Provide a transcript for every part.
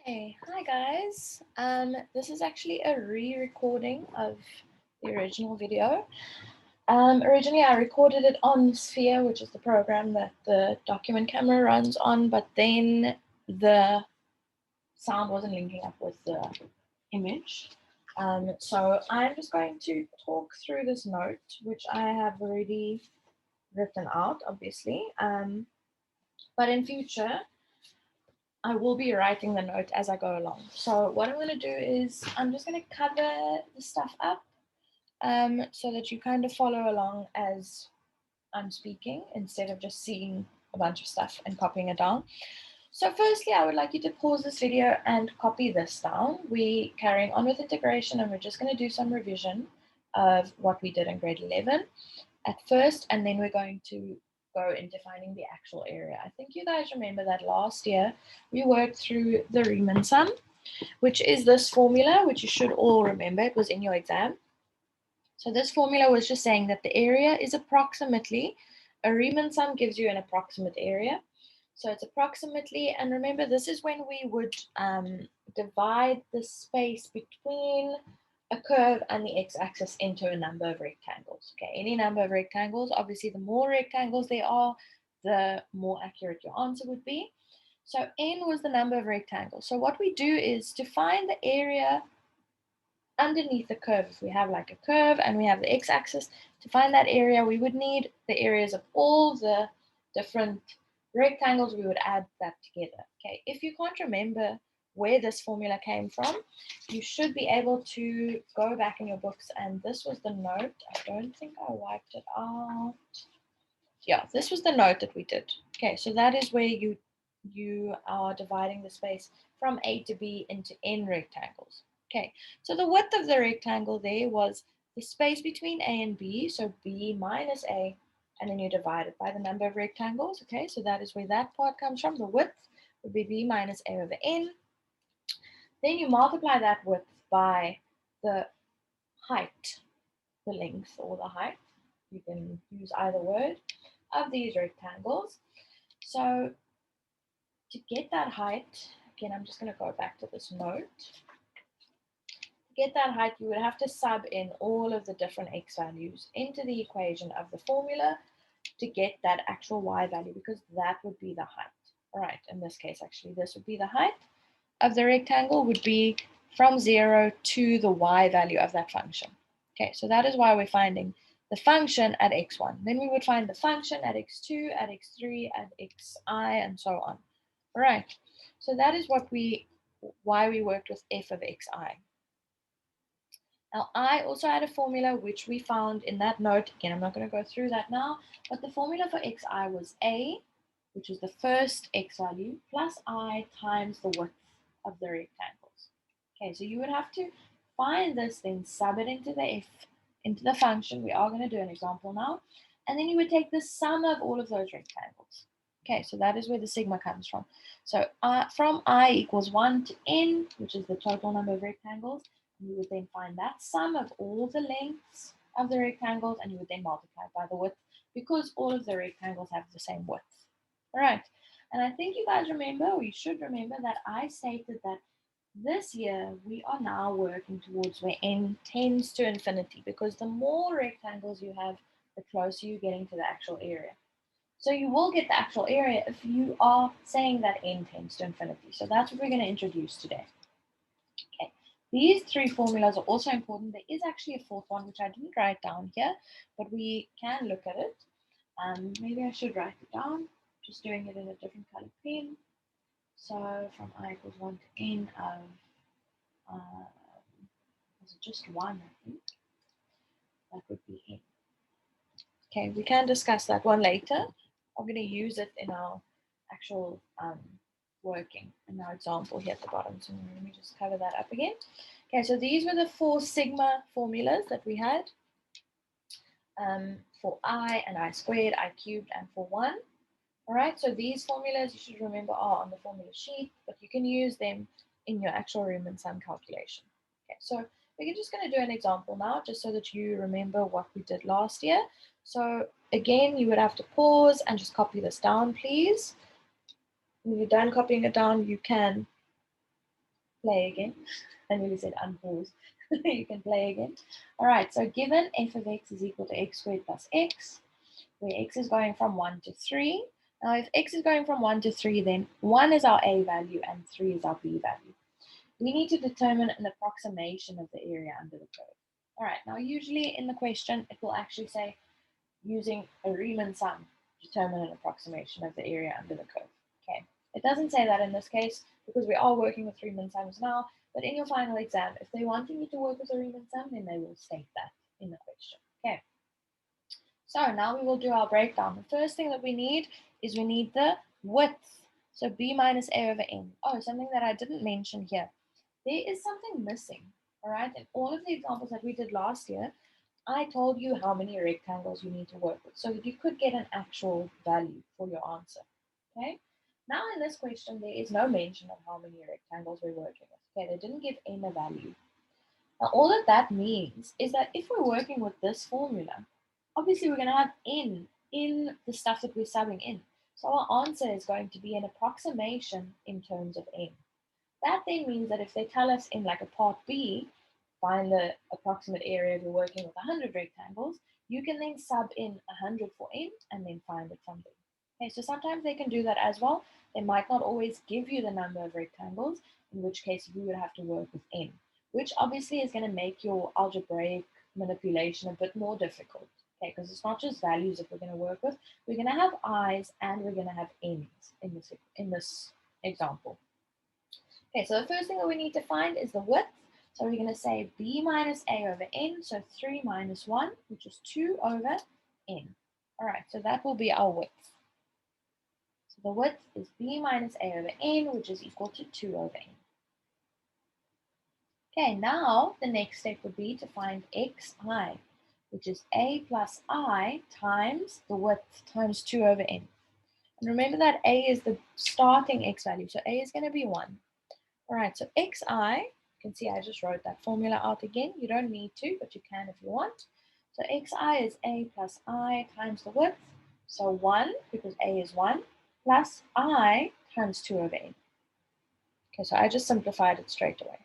Hey, hi guys. This is actually a re-recording of the original video. Originally I recorded it on Sphere, which is the program that the document camera runs on, but then the sound wasn't linking up with the image. So I'm just going to talk through this note, which I have already written out, obviously. But in future, I will be writing the note as I go along. So what I'm going to do is I'm just going to cover the stuff up so that you kind of follow along as I'm speaking instead of just seeing a bunch of stuff and copying it down. So firstly, I would like you to pause this video and copy this down. We're carrying on with integration and we're just going to do some revision of what we did in grade 11 at first, and then we're going to go in defining the actual area. I think you guys remember that last year we worked through the Riemann sum, which is this formula, which you should all remember. It was in your exam. So this formula was just saying that the area is approximately, a Riemann sum gives you an approximate area. So it's approximately, and remember this is when we would divide the space between a curve and the x-axis into a number of rectangles. Okay, any number of rectangles, obviously the more rectangles there are, the more accurate your answer would be. So n was the number of rectangles. So what we do is to find the area underneath the curve, if we have like a curve and we have the x-axis, to find that area, we would need the areas of all the different rectangles. We would add that together. Okay, if you can't remember where this formula came from, you should be able to go back in your books, and this was the note. I don't think I wiped it out. Yeah, this was the note that we did. Okay, so that is where you are dividing the space from A to B into n rectangles. Okay, so the width of the rectangle there was the space between A and B, so B minus A, and then you divide it by the number of rectangles. Okay, so that is where that part comes from. The width would be B minus A over N. Then you multiply that width by the height, the length or the height. You can use either word of these rectangles. So to get that height, again, I'm just going to go back to this note. To get that height, you would have to sub in all of the different x values into the equation of the formula to get that actual y value, because that would be the height. All right, in this case, actually, this would be the height of the rectangle would be from 0 to the y value of that function. Okay, so that is why we're finding the function at x1. Then we would find the function at x2, at x3, at xi, and so on. All right, so that is why we worked with f of xi. Now, I also had a formula which we found in that note. Again, I'm not going to go through that now, but the formula for xi was a, which is the first x value, plus I times the width of the rectangles. Okay, so you would have to find this, then sub it into the function. We are going to do an example now. And then you would take the sum of all of those rectangles. Okay, so that is where the sigma comes from. So from I equals 1 to n, which is the total number of rectangles, you would then find that sum of all the lengths of the rectangles, and you would then multiply by the width, because all of the rectangles have the same width. All right, and I think you guys remember, or you should remember, that I stated that this year we are now working towards where n tends to infinity, because the more rectangles you have, the closer you're getting to the actual area. So you will get the actual area if you are saying that n tends to infinity. So that's what we're going to introduce today. Okay, these three formulas are also important. There is actually a fourth one, which I didn't write down here, but we can look at it. Maybe I should write it down, just doing it in a different color pen. So from I equals 1 to n of, is it just 1, I think? That would be n. Okay, we can discuss that one later. I'm going to use it in our actual working in our example here at the bottom. So let me just cover that up again. Okay, so these were the 4 sigma formulas that we had for I and I squared, I cubed, and for 1. All right, so these formulas you should remember are on the formula sheet, but you can use them in your actual Riemann sum calculation. Okay, so we're just going to do an example now, just so that you remember what we did last year. So again, you would have to pause and just copy this down, please. When you're done copying it down, you can play again. I nearly said unpause. You can play again. All right, so given f of x is equal to x squared plus x, where x is going from 1 to 3. Now, if x is going from 1 to 3, then 1 is our a value and 3 is our b value. We need to determine an approximation of the area under the curve. All right, now usually in the question, it will actually say, using a Riemann sum, determine an approximation of the area under the curve. Okay, it doesn't say that in this case because we are working with Riemann sums now, but in your final exam, if they wanting you to work with a Riemann sum, then they will state that in the question. Okay, so now we will do our breakdown. The first thing that we need is we need the width. So b minus a over n. Oh, something that I didn't mention here. There is something missing, all right? In all of the examples that we did last year, I told you how many rectangles you need to work with so that you could get an actual value for your answer, okay? Now in this question, there is no mention of how many rectangles we're working with, okay? They didn't give n a value. Now all that means is that if we're working with this formula, obviously we're going to have n in the stuff that we're subbing in. So our answer is going to be an approximation in terms of n. That then means that if they tell us in like a part B, find the approximate area if you're working with 100 rectangles, you can then sub in 100 for n and then find it from there. Okay, so sometimes they can do that as well. They might not always give you the number of rectangles, in which case you would have to work with n, which obviously is going to make your algebraic manipulation a bit more difficult. Okay, because it's not just values that we're going to work with. We're going to have i's and we're going to have n's in this example. Okay, so the first thing that we need to find is the width. So we're going to say b minus a over n, so 3 minus 1, which is 2 over n. All right, so that will be our width. So the width is b minus a over n, which is equal to 2 over n. Okay, now the next step would be to find xi, which is a plus I times the width times 2 over n. And remember that a is the starting x value, so a is going to be 1. All right, so xi, you can see I just wrote that formula out again. You don't need to, but you can if you want. So xi is a plus I times the width. So 1, because a is 1, plus I times 2 over n. Okay, so I just simplified it straight away.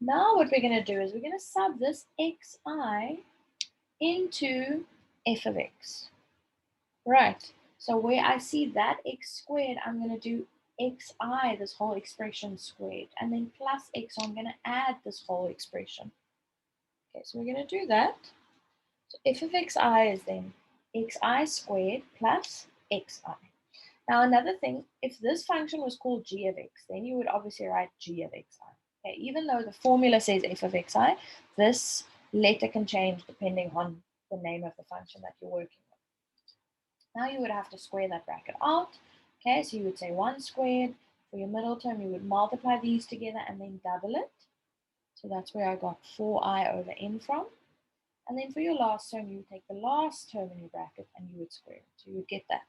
Now what we're going to do is we're going to sub this xi into f of x. Right, so where I see that x squared, I'm going to do xi, this whole expression squared, and then plus x, so I'm going to add this whole expression. Okay, so we're going to do that. So f of xi is then xi squared plus xi. Now another thing, if this function was called g of x, then you would obviously write g of xi. Okay, even though the formula says f of xi, this letter can change depending on the name of the function that you're working with. Now you would have to square that bracket out. Okay, so you would say 1 squared. For your middle term, you would multiply these together and then double it. So that's where I got 4i over n from. And then for your last term, you would take the last term in your bracket and you would square it. So you would get that.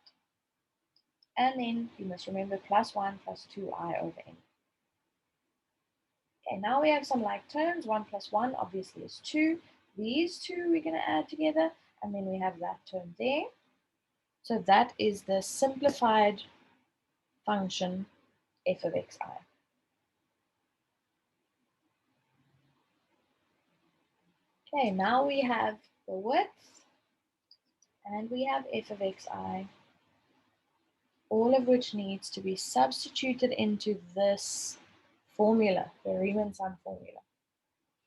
And then you must remember plus 1 plus 2i over n. Okay, now we have some like terms. 1 plus 1 obviously is 2. These two we're going to add together. And then we have that term there. So that is the simplified function f of xi. Okay, now we have the width and we have f of xi, all of which needs to be substituted into this formula, the Riemann Sum Formula.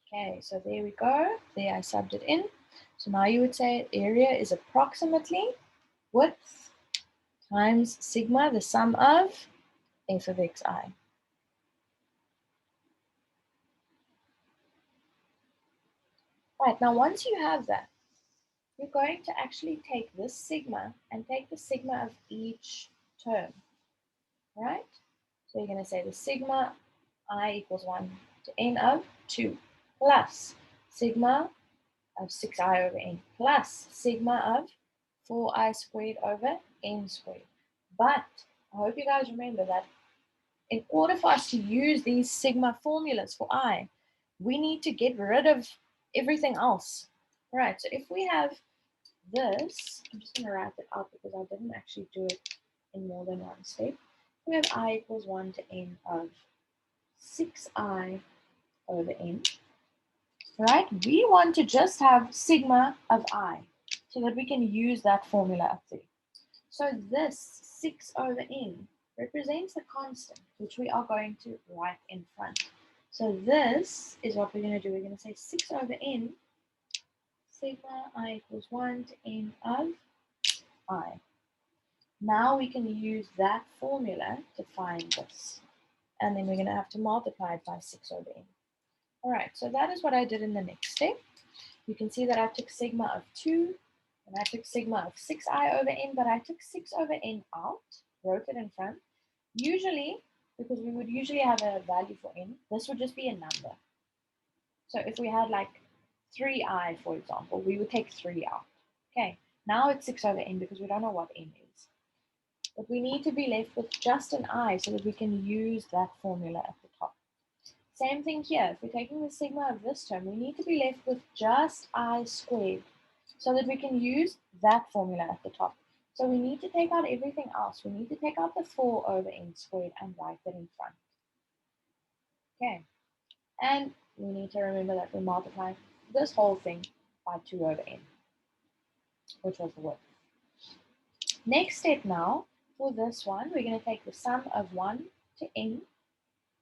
Okay, so there we go. There I subbed it in. So now you would say area is approximately width times sigma, the sum of f of xi. Right, now once you have that, you're going to actually take this sigma and take the sigma of each term, right? So you're going to say the sigma I equals 1 to n of 2 plus sigma of 6i over n plus sigma of 4i squared over n squared. But I hope you guys remember that in order for us to use these sigma formulas for I, we need to get rid of everything else. All right, so if we have this, I'm just going to write it out because I didn't actually do it in more than one step. We have I equals 1 to n of 6i over n, right? We want to just have sigma of I so that we can use that formula up there. So this 6 over n represents the constant, which we are going to write in front. So this is what we're going to do. We're going to say 6 over n, sigma I equals 1 to n of I. Now we can use that formula to find this. And then we're going to have to multiply it by 6 over n. All right, so that is what I did in the next step. You can see that I took sigma of 2, and I took sigma of 6i over n, but I took 6 over n out, wrote it in front. Usually, because we would usually have a value for n, this would just be a number. So if we had like 3i, for example, we would take 3 out. Okay, now it's 6 over n because we don't know what n is. But we need to be left with just an I so that we can use that formula at the top. Same thing here. If we're taking the sigma of this term, we need to be left with just I squared so that we can use that formula at the top. So we need to take out everything else. We need to take out the 4 over n squared and write that in front. Okay. And we need to remember that we multiply this whole thing by 2 over n, which was the width. Next step now, for this one, we're going to take the sum of 1 to n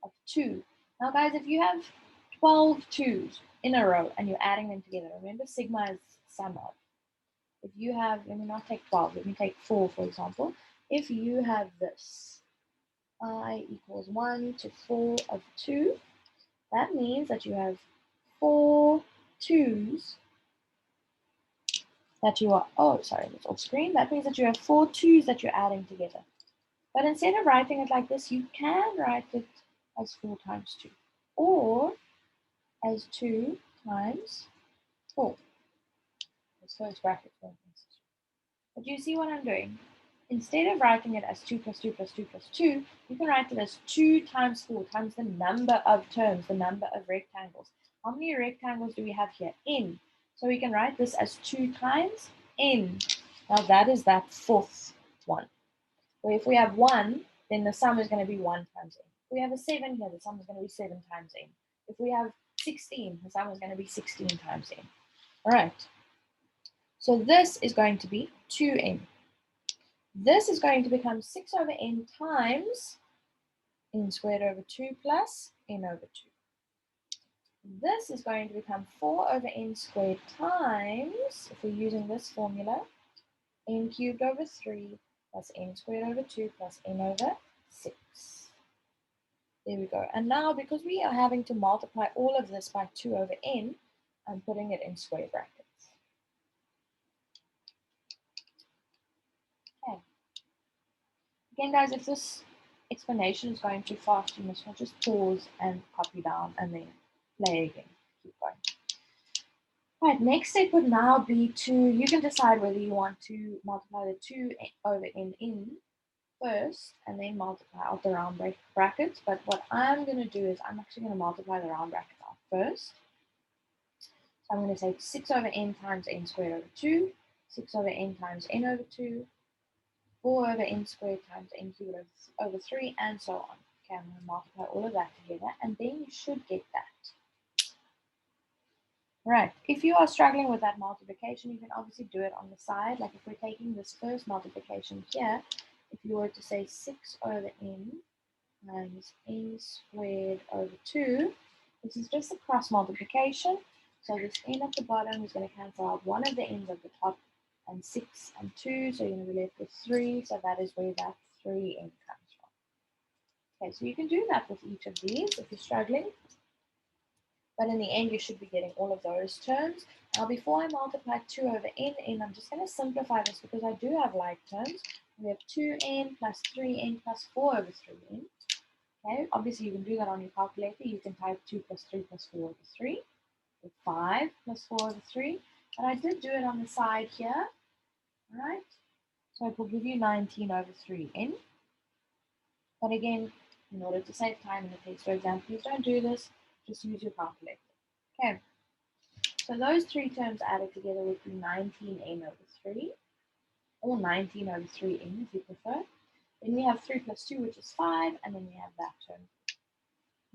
of 2. Now, guys, if you have 12 2's in a row and you're adding them together, remember sigma is sum of. If you have, let me not take 12, let me take 4, for example. If you have this, I equals 1 to 4 of 2, that means that you have 4 2's that you are, oh, sorry, that's off screen. That means that you have 4 2's that you're adding together. But instead of writing it like this, you can write it as 4 times 2 or as 2 times 4. This first bracket. But you see what I'm doing? Instead of writing it as 2 plus 2 plus 2 plus 2, you can write it as 2 times 4 times the number of terms, the number of rectangles. How many rectangles do we have here? N. So we can write this as 2 times n. Now that is that fourth one. So if we have 1, then the sum is going to be 1 times n. If we have a 7 here, the sum is going to be 7 times n. If we have 16, the sum is going to be 16 times n. All right. So this is going to be 2n. This is going to become 6 over n times n squared over 2 plus n over 2. This is going to become 4 over n squared times, if we're using this formula, n cubed over 3 plus n squared over 2 plus n over 6. There we go. And now, because we are having to multiply all of this by 2 over n, I'm putting it in square brackets. Okay. Again, guys, if this explanation is going too fast, you must just pause and copy down and then play again. Keep going. Right, next step would now be to, you can decide whether you want to multiply the 2 over n in first and then multiply out the round brackets. But what I'm going to do is I'm actually going to multiply the round brackets out first. So I'm going to say 6 over n times n squared over 2, 6 over n times n over 2, 4 over n squared times n cubed over 3, and so on. Okay, I'm going to multiply all of that together, and then you should get that. Right, if you are struggling with that multiplication, you can obviously do it on the side. Like if we're taking this first multiplication here, if you were to say 6 over n times n squared over 2, this is just a cross multiplication. So this n at the bottom is going to cancel out one of the n's at the top, and 6 and 2, so you're going to be left with 3, so that is where that 3n comes from. Okay, so you can do that with each of these if you're struggling, but in the end you should be getting all of those terms. Now before I multiply 2 over n, I'm just going to simplify this because I do have like terms. We have 2n plus 3n plus 4 over 3n. Okay, obviously you can do that on your calculator. You can type 2 plus 3 plus 4 over 3, or 5 plus 4 over 3, but I did do it on the side here. Right, so it will give you 19 over 3n. But again, in order to save time in the case, for example, please don't do this, just use your calculator. Okay, so those three terms added together would be 19n over 3, or 19 over 3n if you prefer. Then we have 3 plus 2, which is 5, and then we have that term.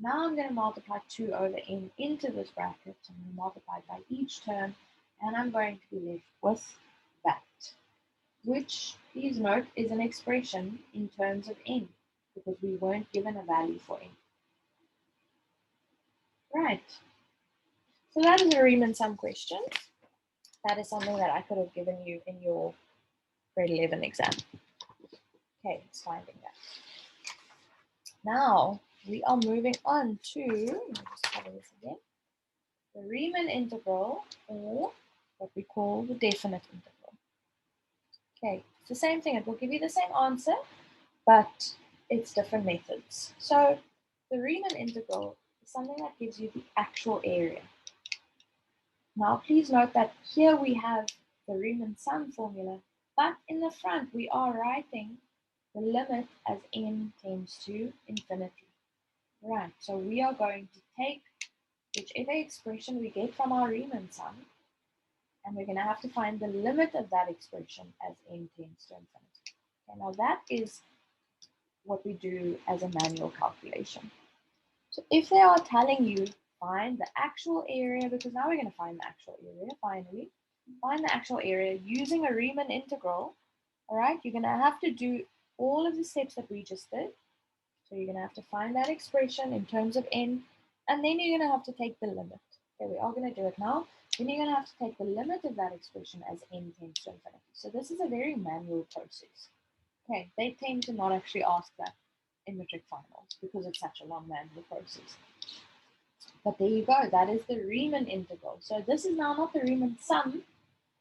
Now I'm going to multiply 2 over n into this bracket. So I'm going to multiply it by each term, and I'm going to be left with that, which, please note, is an expression in terms of n, because we weren't given a value for n. Right. So that is a Riemann sum question. That is something that I could have given you in your grade 11 exam. Okay, it's finding that. Now we are moving on to, let me just cover this again, the Riemann integral, or what we call the definite integral. Okay, it's the same thing. It will give you the same answer, but it's different methods. So the Riemann integral is something that gives you the actual area. Now please note that here we have the Riemann sum formula, but in the front we are writing the limit as n tends to infinity. Right, so we are going to take whichever expression we get from our Riemann sum, and we're going to have to find the limit of that expression as n tends to infinity. Okay, now that is what we do as a manual calculation. So if they are telling you find the actual area, because now we're going to find the actual area finally, find the actual area using a Riemann integral, all right, you're going to have to do all of the steps that we just did. So you're going to have to find that expression in terms of n, and then you're going to have to take the limit. Okay, we are going to do it now. Then you're going to have to take the limit of that expression as n tends to infinity. So this is a very manual process. Okay, they tend to not actually ask that in matric finals because it's such a long manual process. But there you go, that is the Riemann integral. So this is now not the Riemann sum,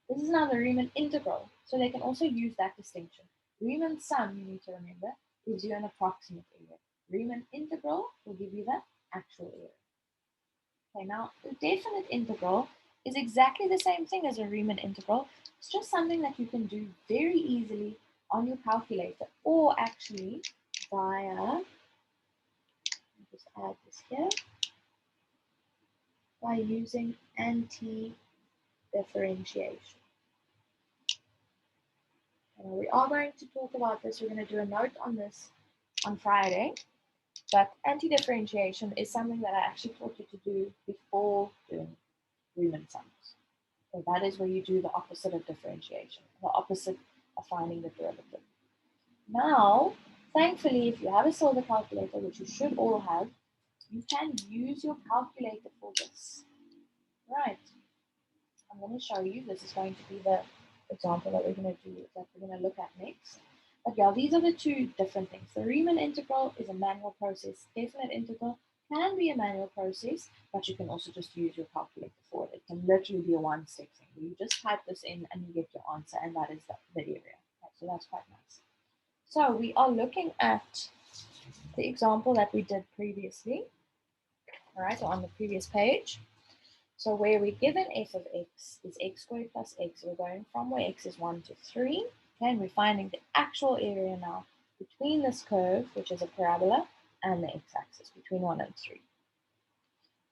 this is now the Riemann integral. So they can also use that distinction. Riemann sum, you need to remember, gives you an approximate area. Riemann integral will give you the actual area. Okay, now the definite integral is exactly the same thing as a Riemann integral. It's just something that you can do very easily on your calculator, or actually via, just add this here, by using anti-differentiation. We are going to talk about this. We're going to do a note on this on Friday, but anti-differentiation is something that I actually taught you to do before doing Riemann sums. So that is where you do the opposite of differentiation, the opposite of finding the derivative. Now, thankfully, if you have a silver calculator, which you should all have, you can use your calculator for this. Right. I'm going to show you. This is going to be the example that we're going to look at next. But yeah, these are the two different things. The Riemann integral is a manual process. Definite integral can be a manual process, but you can also just use your calculator for it. It can literally be a one-step thing where you just type this in and you get your answer, and that is the area. Okay, so that's quite nice. So we are looking at the example that we did previously, all right, on the previous page. So where we're given f of x is x squared plus x, we're going from where x is 1 to 3, okay, and we're finding the actual area now between this curve, which is a parabola, and the x-axis, between 1 and 3.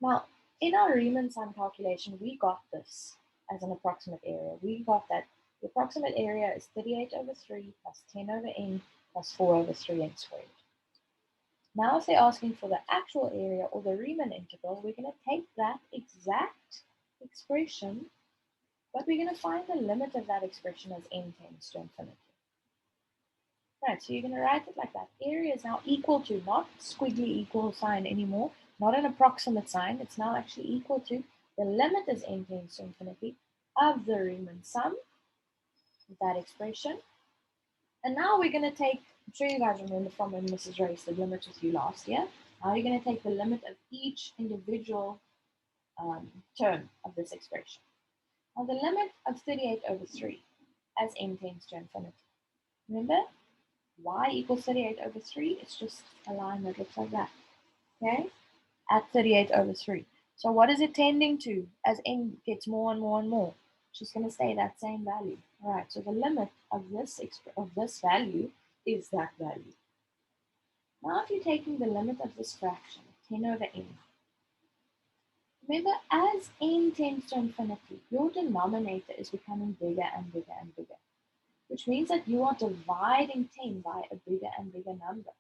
Now, in our Riemann sum calculation, we got this as an approximate area. We got that the approximate area is 38 over 3 plus 10 over n plus 4 over 3n squared. Now, if they're asking for the actual area or the Riemann integral, we're going to take that exact expression, but we're going to find the limit of that expression as n tends to infinity. Right, so you're going to write it like that. Area is now equal to, not squiggly equal sign anymore, not an approximate sign. It's now actually equal to the limit as n tends to infinity of the Riemann sum, that expression. And now we're going to take, I'm sure you guys remember from when Mrs. Race did limits with you last year. Now you're going to take the limit of each individual term of this expression. Now the limit of 38 over 3 as n tends to infinity. Remember, y equals 38 over 3. It's just a line that looks like that, okay, at 38 over 3. So what is it tending to as n gets more and more and more? It's just going to stay that same value. All right, so the limit of this value is that value. Now if you're taking the limit of this fraction, 10 over n, remember, as n tends to infinity, your denominator is becoming bigger and bigger and bigger, which means that you are dividing 10 by a bigger and bigger number.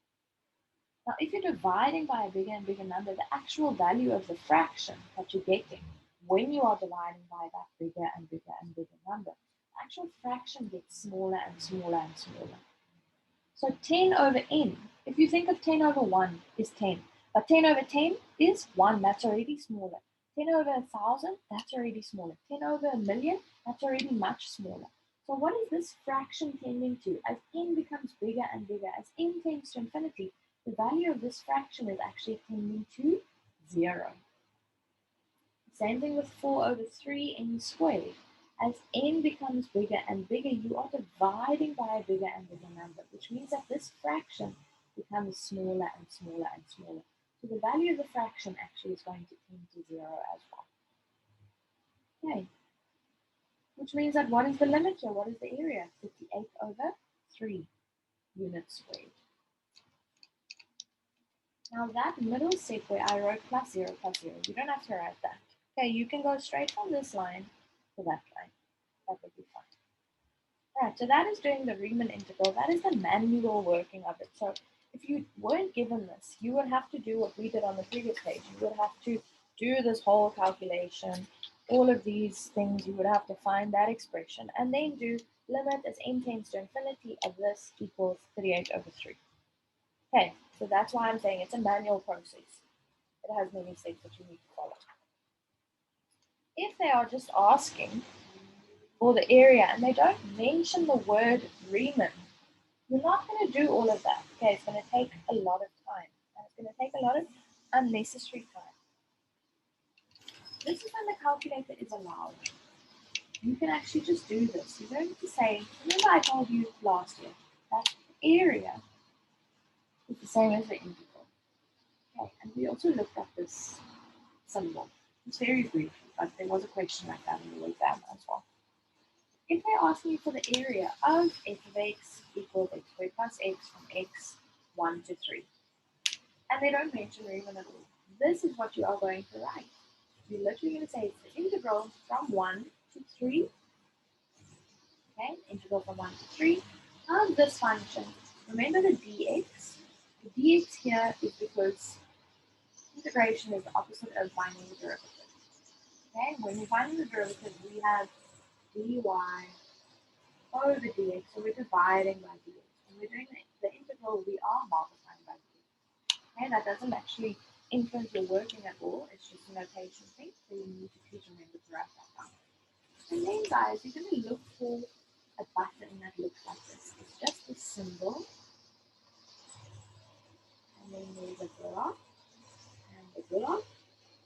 Now, if you're dividing by a bigger and bigger number, the actual value of the fraction that you're getting when you are dividing by that bigger and bigger and bigger number, the actual fraction gets smaller and smaller and smaller. So 10 over n, if you think of 10 over 1 is 10, but 10 over 10 is 1, that's already smaller. 10 over 1,000, that's already smaller. 10 over a million, that's already much smaller. So what is this fraction tending to? As n becomes bigger and bigger, as n tends to infinity, the value of this fraction is actually tending to 0. Same thing with 4 over 3n squared. As n becomes bigger and bigger, you are dividing by a bigger and bigger number, which means that this fraction becomes smaller and smaller and smaller. So the value of the fraction actually is going to tend to 0 as well. Okay. Which means that what is the limit here? What is the area? 58 over 3 units squared. Now that middle step where I wrote plus 0, you don't have to write that. Okay, you can go straight from this line to that line. That would be fine. Alright, so that is doing the Riemann integral. That is the manual working of it. So if you weren't given this, you would have to do what we did on the previous page. You would have to do this whole calculation, all of these things. You would have to find that expression and then do limit as n tends to infinity of this equals 38 over 3. Okay, so that's why I'm saying it's a manual process. It has many steps that you need to follow. If they are just asking for the area and they don't mention the word Riemann, you're not going to do all of that. Okay, it's going to take a lot of time. And it's going to take a lot of unnecessary time. This is when the calculator is allowed. You can actually just do this. You don't need to say, remember I told you last year that the area is the same as the integral. Okay, and we also looked at this symbol. It's very brief, but there was a question like that in the exam as well. If they're asking you for the area of f of x equals x squared plus x from x 1 to 3, and they don't mention Riemann at all, this is what you are going to write. You're literally going to say it's the integral from 1 to 3, okay, integral from 1 to 3, of this function. Remember the dx? The dx here is because integration is the opposite of finding the derivative. Okay, when we're finding the derivative, we have dy over dx, so we're dividing by dx. When we're doing the integral, we are multiplying by dx. Okay, that doesn't actually influence your working at all, it's just a notation thing, so you need to please remember to write that down. And then guys, you're going to look for a button that looks like this. It's just a symbol, and then there's a block, and a block,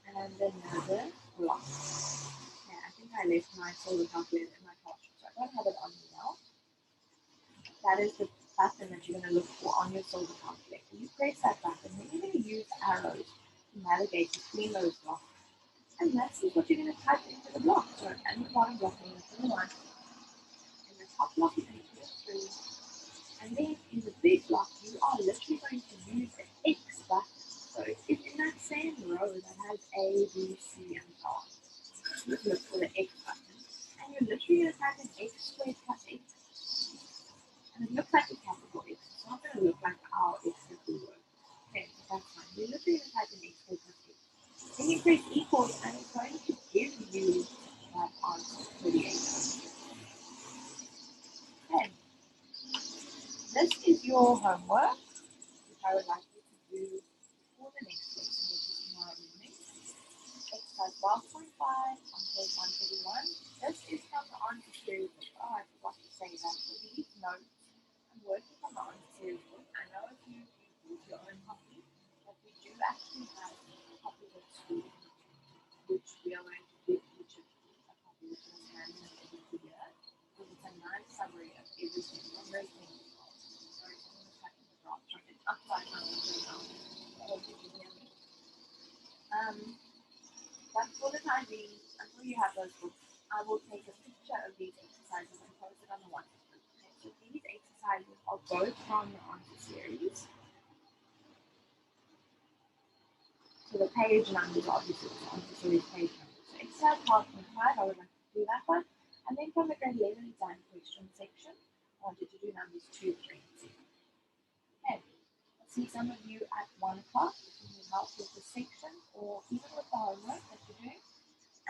and another block. Okay, I think I left my solver calculator in my classroom, so I don't have it on me now. That is the button that you're going to look for on your solver calculator. You press that button, then you're going to use arrows to navigate between those blocks. And that's what you're going to type into the block. So at the bottom block, you're going to put a 1. In the top block, you're going to put a 3. And then in the big block, you are literally going to use the X button. So it's in that same row that has A, B, C, and so on. You look for the X button. And you're literally going to type in x squared plus x. And it looks like a capital X. It's not going to look like our X that we wrote. Okay, so that's fine. You're literally going to type in x squared plus x. Then you press equals and it's going to give you that answer, 38. Okay. This is your homework, which I would like you to do for the next lesson, which is tomorrow evening. Exercise 12.5 on page 131. This is from the answer series book. Oh, I forgot to say that. For these notes, I'm working from the answer series book. I know if you use your own copy, but we do actually have copies at school, which we are going to give each of you a copy which is handed at the end of the year. So it's a nice summary of everything, not very things. Sorry, someone was typing the graph, so it's upside down right now. I hope you can hear me. But for the time being, until you have those books, I will take a picture of these exercises and post it on the WhatsApp group. Okay, so these exercises are both from the answer series. So the page numbers obviously the answer series page numbers. So exercise 12.5, I would like to do that one. And then from the grade 11 exam question section, I wanted to do numbers 2, 3, and 6. Okay, let's see some of you at 1 o'clock if you need help with the section or even with the homework that you're doing.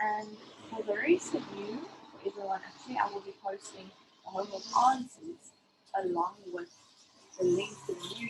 And for the rest of you, for everyone actually, I will be posting the homework answers along with the link to the